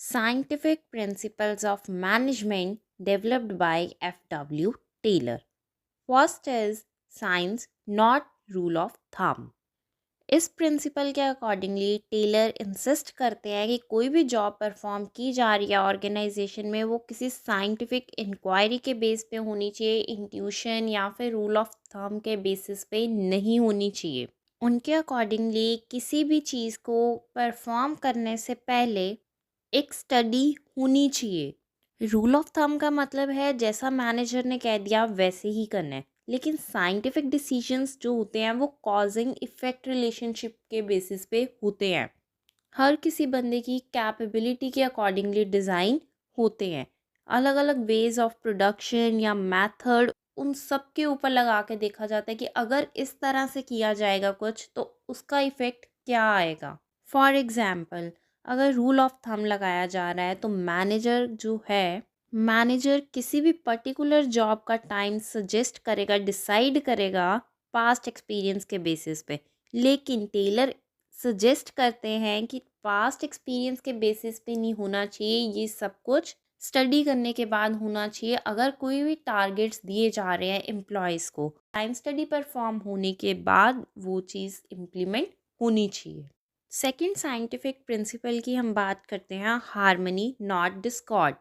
Scientific Principles of Management developed by F.W. Taylor. First is Science, not Rule of Thumb. इस principle के accordingly Taylor insist करते हैं कि कोई भी जॉब परफॉर्म की जा रही है ऑर्गेनाइजेशन में वो किसी साइंटिफिक इंक्वायरी के बेस पे होनी चाहिए, इंट्यूशन या फिर रूल ऑफ थंब के बेसिस पे नहीं होनी चाहिए। उनके अकॉर्डिंगली किसी भी चीज़ को परफॉर्म करने से पहले एक स्टडी होनी चाहिए। रूल ऑफ थंब का मतलब है जैसा मैनेजर ने कह दिया वैसे ही करना है, लेकिन साइंटिफिक डिसीजंस जो होते हैं वो कॉजिंग इफेक्ट रिलेशनशिप के बेसिस पे होते हैं। हर किसी बंदे की कैपेबिलिटी के अकॉर्डिंगली डिज़ाइन होते हैं। अलग अलग वेज ऑफ प्रोडक्शन या मेथड उन सब के ऊपर लगा के देखा जाता है कि अगर इस तरह से किया जाएगा कुछ तो उसका इफ़ेक्ट क्या आएगा। फॉर एग्ज़ाम्पल, अगर रूल ऑफ थंब लगाया जा रहा है तो मैनेजर किसी भी पर्टिकुलर जॉब का टाइम सजेस्ट करेगा, डिसाइड करेगा पास्ट एक्सपीरियंस के बेसिस पे। लेकिन टेलर सजेस्ट करते हैं कि पास्ट एक्सपीरियंस के बेसिस पे नहीं होना चाहिए, ये सब कुछ स्टडी करने के बाद होना चाहिए। अगर कोई भी टारगेट्स दिए जा रहे हैं एम्प्लॉयज़ को, टाइम स्टडी परफॉर्म होने के बाद वो चीज़ इम्प्लीमेंट होनी चाहिए। सेकंड साइंटिफिक प्रिंसिपल की हम बात करते हैं, हार्मनी नॉट डिस्कॉर्ड।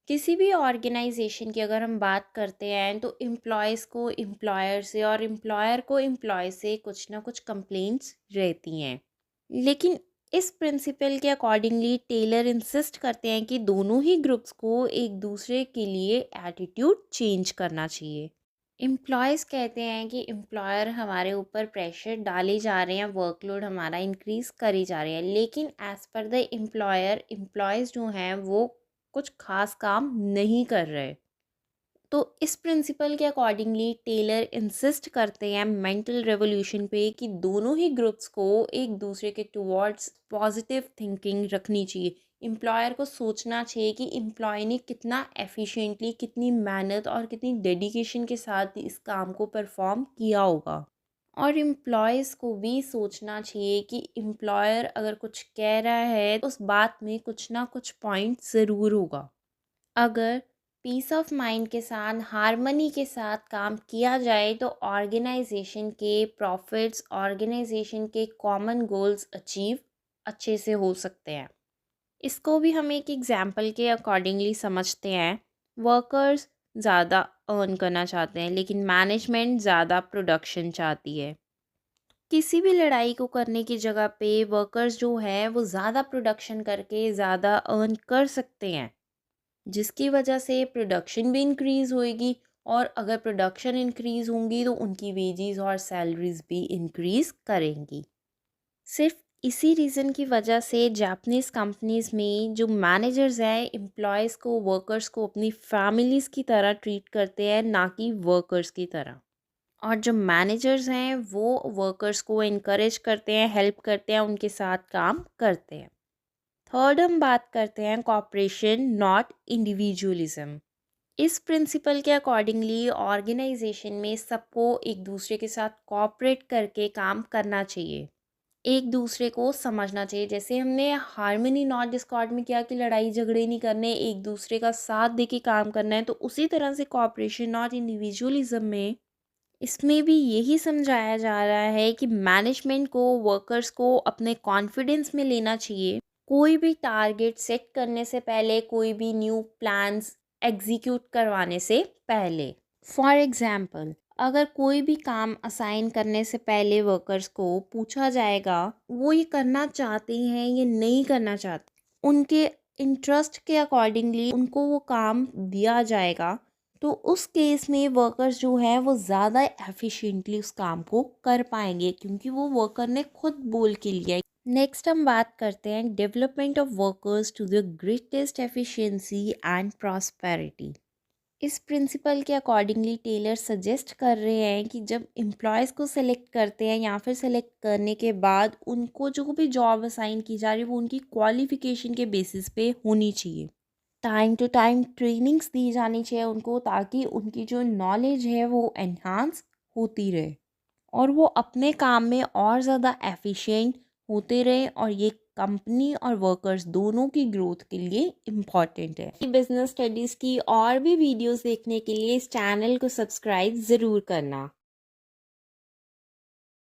किसी भी ऑर्गेनाइजेशन की अगर हम बात करते हैं तो एम्प्लॉयज़ को एम्प्लॉयर से और एम्प्लॉयर को एम्प्लॉय से कुछ ना कुछ कंप्लेंट्स रहती हैं। लेकिन इस प्रिंसिपल के अकॉर्डिंगली टेलर इंसिस्ट करते हैं कि दोनों ही ग्रुप्स को एक दूसरे के लिए एटीट्यूड चेंज करना चाहिए। एम्प्लॉयज़ कहते हैं कि एम्प्लॉयर हमारे ऊपर प्रेशर डाले जा रहे हैं, वर्कलोड हमारा इंक्रीज़ करी जा रही है, लेकिन as per the employer employees जो हैं वो कुछ खास काम नहीं कर रहे। तो इस प्रिंसिपल के अकॉर्डिंगली टेलर इंसिस्ट करते हैं मेंटल रेवोल्यूशन पे कि दोनों ही ग्रुप्स को एक दूसरे के टुवर्ड्स पॉजिटिव थिंकिंग रखनी चाहिए। एम्प्लॉयर को सोचना चाहिए कि एम्प्लॉय ने कितना एफिशिएंटली, कितनी मेहनत और कितनी डेडिकेशन के साथ इस काम को परफॉर्म किया होगा। और एम्प्लॉयज़ को भी सोचना चाहिए कि एम्प्लॉयर अगर कुछ कह रहा है तो उस बात में कुछ ना कुछ पॉइंट ज़रूर होगा। अगर पीस ऑफ माइंड के साथ, हार्मनी के साथ काम किया जाए तो ऑर्गेनाइजेशन के प्रॉफिट्स, ऑर्गेनाइजेशन के कॉमन गोल्स अचीव अच्छे से हो सकते हैं। इसको भी हम एक एग्जाम्पल के अकॉर्डिंगली समझते हैं। वर्कर्स ज़्यादा अर्न करना चाहते हैं लेकिन मैनेजमेंट ज़्यादा प्रोडक्शन चाहती है। किसी भी लड़ाई को करने की जगह पे वर्कर्स जो है वो ज़्यादा प्रोडक्शन करके ज़्यादा अर्न कर सकते हैं, जिसकी वजह से प्रोडक्शन भी इंक्रीज़ होएगी। और अगर प्रोडक्शन इंक्रीज़ होंगी तो उनकी वेजेस और सैलरीज भी इंक्रीज़ करेंगी। सिर्फ इसी रीज़न की वजह से जापानीज़ कंपनीज़ में जो मैनेजर्स हैं एम्प्लॉयज़ को, वर्कर्स को अपनी फैमिलीज़ की तरह ट्रीट करते हैं, ना कि वर्कर्स की तरह। और जो मैनेजर्स हैं वो वर्कर्स को इनकरेज करते हैं, हेल्प करते हैं, उनके साथ काम करते हैं। थर्ड हम बात करते हैं कॉपरेशन नॉट इंडिविजुअलिज्म। इस प्रिंसिपल के अकॉर्डिंगली ऑर्गेनाइजेशन में सबको एक दूसरे के साथ कोऑपरेट करके काम करना चाहिए, एक दूसरे को समझना चाहिए। जैसे हमने हार्मनी नॉट डिस्कॉर्ड में किया कि लड़ाई झगड़े नहीं करने, एक दूसरे का साथ दे के काम करना है, तो उसी तरह से कॉपरेशन नॉट इंडिविजुअलिज्म में इसमें भी यही समझाया जा रहा है कि मैनेजमेंट को वर्कर्स को अपने कॉन्फिडेंस में लेना चाहिए। कोई भी टारगेट सेट करने से पहले, कोई भी न्यू प्लान्स एग्जीक्यूट करवाने से पहले। फॉर एग्जाम्पल, अगर कोई भी काम असाइन करने से पहले वर्कर्स को पूछा जाएगा वो ये करना चाहते हैं या नहीं करना चाहते, उनके इंटरेस्ट के अकॉर्डिंगली उनको वो काम दिया जाएगा, तो उस केस में वर्कर्स जो है वो ज़्यादा एफिशिएंटली उस काम को कर पाएंगे, क्योंकि वो वर्कर ने खुद बोल के लिया है। नेक्स्ट हम बात करते हैं development of workers to the greatest efficiency and prosperity. इस प्रिंसिपल के अकॉर्डिंगली टेलर सजेस्ट कर रहे हैं कि जब एम्प्लॉयज़ को सेलेक्ट करते हैं या फिर सेलेक्ट करने के बाद उनको जो भी जॉब असाइन की जा रही है वो उनकी क्वालिफ़िकेशन के बेसिस पे होनी चाहिए। टाइम टू टाइम ट्रेनिंग्स दी जानी चाहिए उनको, ताकि उनकी जो नॉलेज है वो एनहांस होती रहे और वो अपने काम में और ज़्यादा एफिशिएंट होते रहे और ये कंपनी और वर्कर्स दोनों की ग्रोथ के लिए इम्पॉर्टेंट है। बिजनेस स्टडीज़ की और भी वीडियोस देखने के लिए इस चैनल को सब्सक्राइब ज़रूर करना।